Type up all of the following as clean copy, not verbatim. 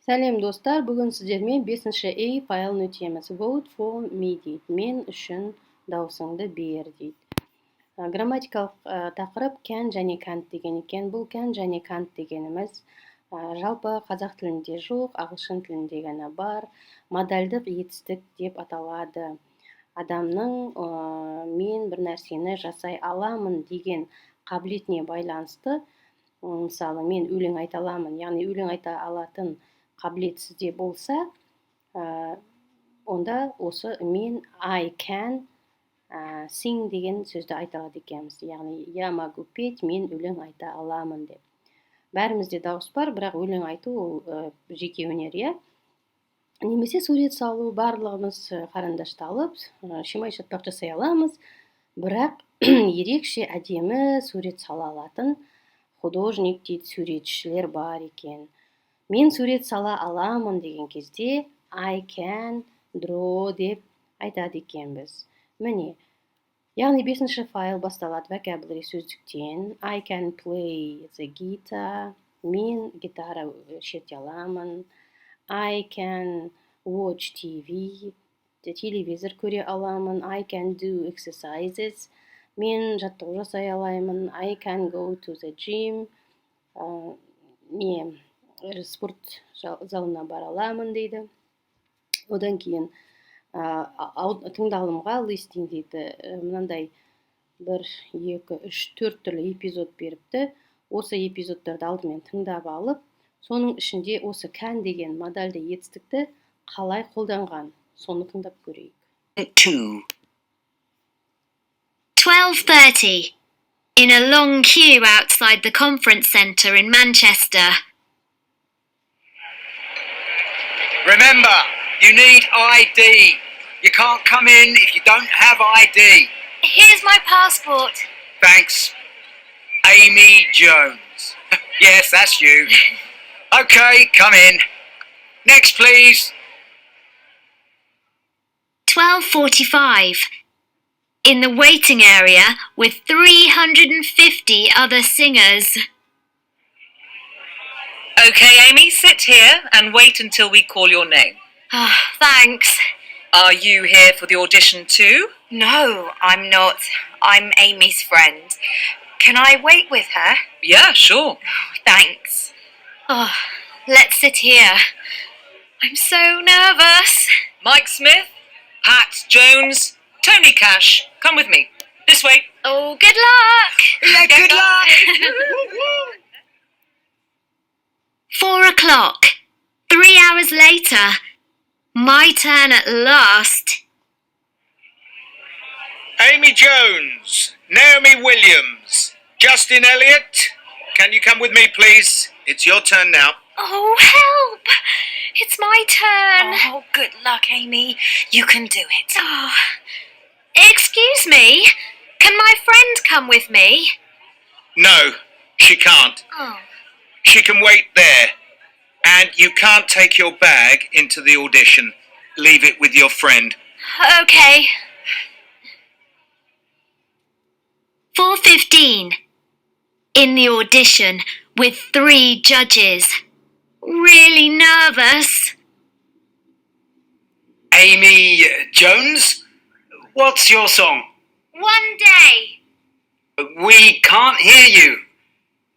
Сәлем достар, бүгін сіздермен 5-ші A файлын өтеміз. Vote for me дейді. Мен үшін даусыңды бер дейді. Грамматикалық тақырып can және can't деген екен. Бұл can және can't дегеніміз жалпы қазақ тілінде жоқ, ағылшын тілінде ғана бар. Модальдық етістік деп аталады. Адамның мен бір нәрсені жасай аламын деген қабілетіне байланысты, мысалы, мен өлең айта аламын, яғни өлең айта алатын қабілетсізде болса, онда осы мен I can sing деген сөзді айта алады екенбіз. Яғни я могу петь, мен өлең айта аламын деп. Бәрімізде дауыс бар, бірақ өлең айту ол жеке өнер, иә. Немесе сурет салу, барлығымыз қарындашты алып, шимай шатпақ жасай аламыз, бірақ ерекше әдемі сурет сала алатын художник дейді, суретшілер бар екен. Мен сурет сала аламын деген кезде I can draw деп айтады екенбіз. Міне, яғни 5-ші файл басталады vocabulary сөздіктен. I can play the guitar. Мен гитара шерте аламын. I can watch TV. Телевизор көре аламын. I can do exercises. Мен жаттығу жасай аламын. I can go to the gym. Мен спорт залына бара аламын дейді. Одан кейін тыңдалымға listing дейді. Мынандай 1, 2, 3, 4 түрлі эпизод беріпті. Осы эпизодтарды алдымен тыңдап алып, соның ішінде осы can деген модальды етістікті қалай қолданған, соны тыңдап көрейік. 12:30. In a long queue outside the conference centre in Manchester. Remember, you need ID. You can't come in if you don't have ID. Here's my passport. Thanks. Amy Jones. Yes, that's you. Okay, come in. Next, please. 12:45. In the waiting area with 350 other singers. Okay, Amy, sit here and wait until we call your name. Thanks. Are you here for the audition too? No, I'm not. I'm Amy's friend. Can I wait with her? Yeah, sure. Thanks. Let's sit here. I'm so nervous. Mike Smith, Pat Jones, Tony Cash, come with me. This way. Oh, good luck. Yeah, good luck. 4 o'clock. 3 hours later. My turn at last. Amy Jones, Naomi Williams, Justin Elliott. Can you come with me, please? It's your turn now. Oh, help! It's my turn. Oh, good luck, Amy. You can do it. Oh. Excuse me. Can my friend come with me? No, she can't. Oh. She can wait there. And you can't take your bag into the audition. Leave it with your friend. Okay. 4:15. In the audition with 3 judges. Really nervous. Amy Jones? What's your song? One day. We can't hear you.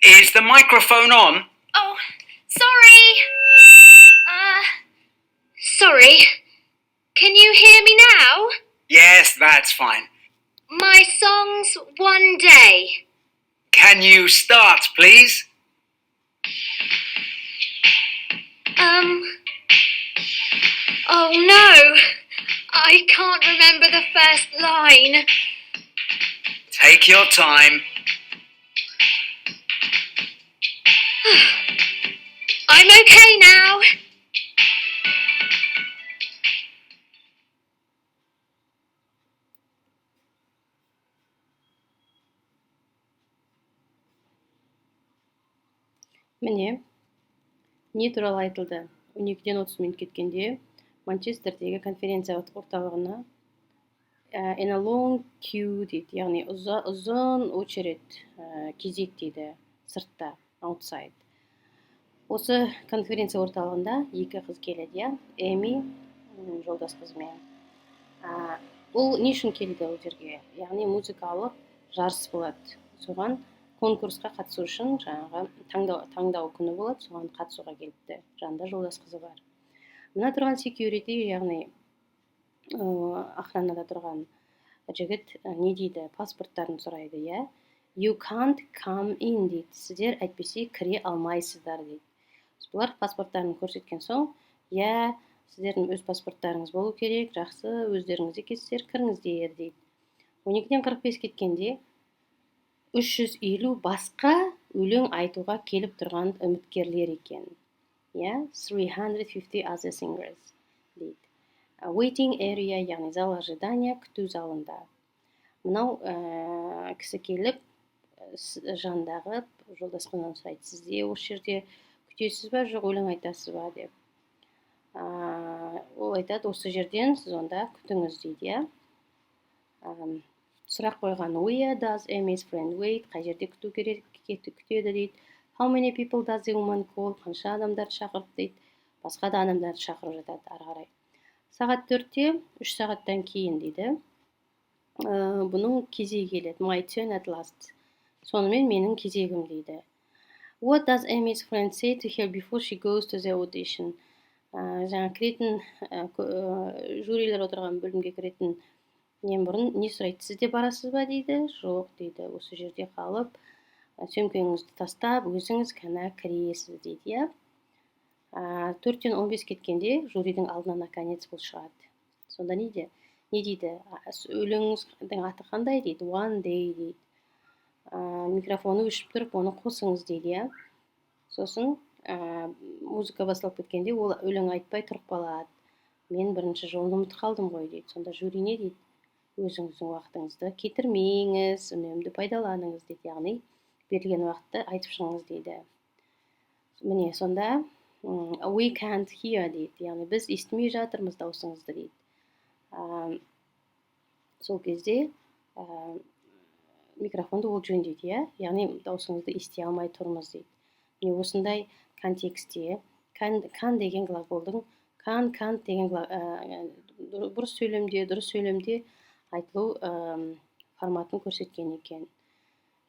Is the microphone on? Oh, sorry. Sorry. Can you hear me now? Yes, that's fine. My song's One Day. Can you start, please? Oh no. I can't remember the first line. Take your time. I'm okay now. Міне, не туралы айтылды? 12-ден 30 минут кеткенде Манчестердегі конференция орталығына in a long queue дейді, яғни ұзын очередь, кезек дейді, сыртта, outside. Осы конференция орталығында екі қыз келеді, иә, Эми жолдас қызымен. Ол не үшін келді ол жерге? Яғни музыкалық жарыс болады. Соған конкурсқа қатысу үшін жаңағы таңдау күні болады, соған қатысуға келіпті. Жанында жолдас қызы бар. Мына тұрған security, яғни охранада тұрған жігіт не дейді? Паспорттарын сұрайды, иә. You can't come in дейді. Сіздер әйтпесе кіре алмайсыздар дейді. Бұлар паспорттарын көрсеткен соң, иә, сіздердің өз паспорттарыңыз болу керек, жақсы, өздеріңізде келсіздер, кіріңіздер дейді. 12-ден 45 кеткенде 350 басқа өлең айтуға келіп тұрған үміткерлер екен. Yeah, 350 other singers дейді. Waiting area, яғни зал ожидания, күту залында. Мынау кісі келіп, жандағы жолдас қызынан сұрайды, сізде осы жерде күтесіз ба, жоқ өлең айтасыз ба деп. Ол айтады, осы жерден сіз онда күтіңіз дейді. Сұрақ қойған, where does Amy's friend wait? Қай жерде күтеді дейді. How many people does the woman call? Қанша адамдарды шақырып дейді. Басқа да адамдарды шақырып жатады ары қарай. Сағат 4-те, 3 сағаттан кейін дейді. Бұның кезегі келеді. My turn at last. Сонымен менің кезегім дейді. What does Amy's friend say to her before she goes to the audition? Жаңа кіретін, жюрилер отырған бөлімге кіретін нен бұрын не сұрайды? Сізде барасыз ба дейді? Жоқ дейді. Осы жерде қалып, сөмкеңізді тастап, өзіңіз кәна кіресіз дейді. 4-тен 15 кеткенде жюридің алдына наконец бұл шығады. Сонда не дейді? Өлеңіңіздің аты қандай дейді? One day дейді. Микрофоны өшіп тұрып, оны қосыңыз дейді. Сосын музыка басталып кеткенде ол өлең айтпай тұрып қалады. Мен бірінші жолын ұмытып қалдым ғой дейді. Сонда жюри не дейді? Өзіңіздің уақытыңызды кетірмеңіз, үнемді пайдаланыңыз дейді. Яғни берілген уақытты айтып шығыңыз дейді. Міне сонда we can't hear дейді. Яғни біз естімей жатырмыз даусыңызды дейді. Сол кезде микрофонды ол жөндейді, иә? Яғни даусыңызды ести алмай тұрмыз дейді. Міне осындай контексте can деген глаголдың can деген дұрыс сөйлемде айтылу форматын көрсеткен екен.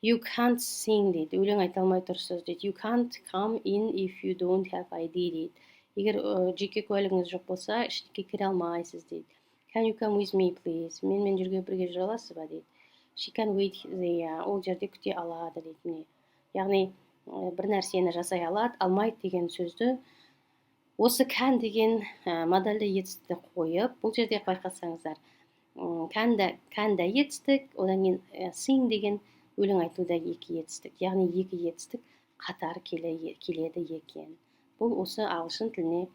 You can't sing дейді. Өлең айта алмай тұрсыз дейді. You can't come in if you don't have ID дейді. Егер жеке куәлігіңіз жоқ болса, ішке кіре алмайсыз дейді. Can you come with me please? Менімен жүрге бірге жүре аласыз ба дейді. She can wait there. Ол жерде күте алады дейді. Яғни бір нәрсені жасай алады, алмайды деген сөзді осы can деген модальды етістікті қойып, бұл жерде байқасаңыздар, can да етістік, одан кейін sing деген өлең айтуда екі етістік, яғни екі етістік қатар келеді екен. Бұл осы ағылшын тіліне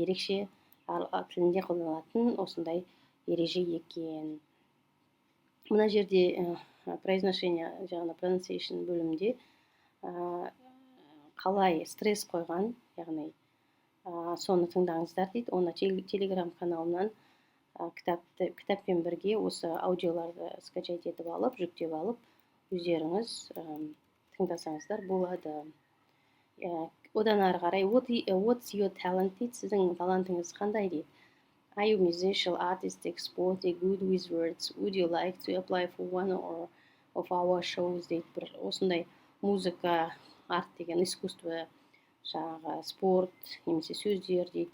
ерекше тілінде қолданылатын осындай ереже екен. Мына жерде произношение, жаңағы pronunciation бөлімінде қалай стресс қойған, яғни соны тыңдаңыздар дейді. Оны телеграм каналынан кітаппен бірге осы аудиоларды скачать етіп алып, жүктеп алып, өздеріңіз тыңдасаңыздар болады. Одан ары қарай, what's your talent дейді, сіздің талантыңыз қандай дейді. Are you musician, artistic, sporty, good with words? Would you like to apply for one of our shows дейді. Бір осындай музыка, арт деген искусство, жаңағы спорт, немесе сөздер дейді.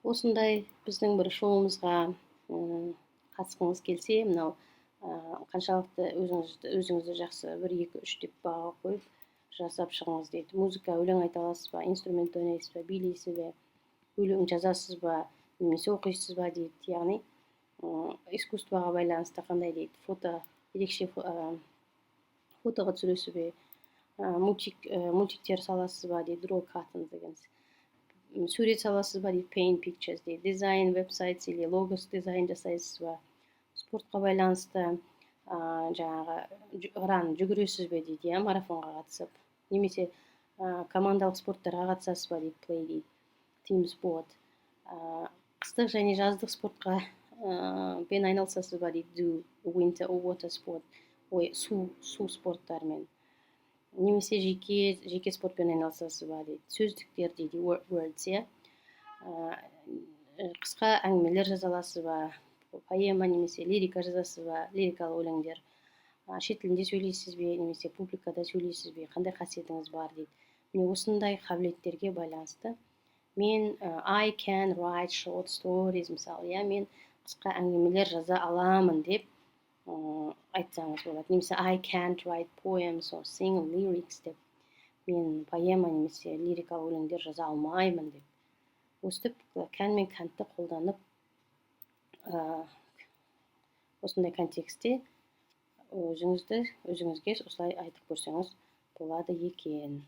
Осындай біздің бір шоуымызға қатысқыңыз келсе, мынау қаншалықты өзіңізді жақсы 1-2-3 деп баға қойып жасап шығыңыз дейді. Музыка, өлең айта аласыз ба, инструмент ойнайсыз ба, билейсіз бе, өлең жазасыз ба, немесе оқисыз ба дейді. Яғни искусствоға байланысты қандай дейді. Ерекше фотоға түсіресіз бе, мультиктер саласыз ба дейді, draw cartoons деген. Сурет саласыз ба дейді, paint pictures дейді. Дизайн, веб-сайт или логос дизайн жасайсыз ба. Спортқа байланысты жаңағы жүгіресіз бе дейді, марафонға қатысып. Немесе командалық спорттарға қатысасыз ба дейді, play дейді, team sport. Қыстық және жаздық спортқа бен айналысасыз ба дейді, do winter or water sport, су спорттармен. немесе жеке спортпен айналысасыз ба дейді. Сөздіктер дейді, words, иә. Қысқа әңгімелер жаза аласыз ба, поэма немесе лирика жазасыз ба, лирикалық өлеңдер. Шет тілінде сөйлейсіз бе, немесе публикада сөйлейсіз бе, қандай қасиетіңіз бар дейді. Міне осындай қабілеттерге байланысты мен I can write short stories мысалы, иә, мен қысқа әңгімелер жаза аламын деп айтсаңыз болады. Немесе I can't write poems or sing lyrics деп, мен поэма немесе лирикалық өлеңдер жаза алмаймын деп. Өстіп can мен can'ті қолданып осындай контекстте өзіңізге осылай айтып көрсеңіз болады екен.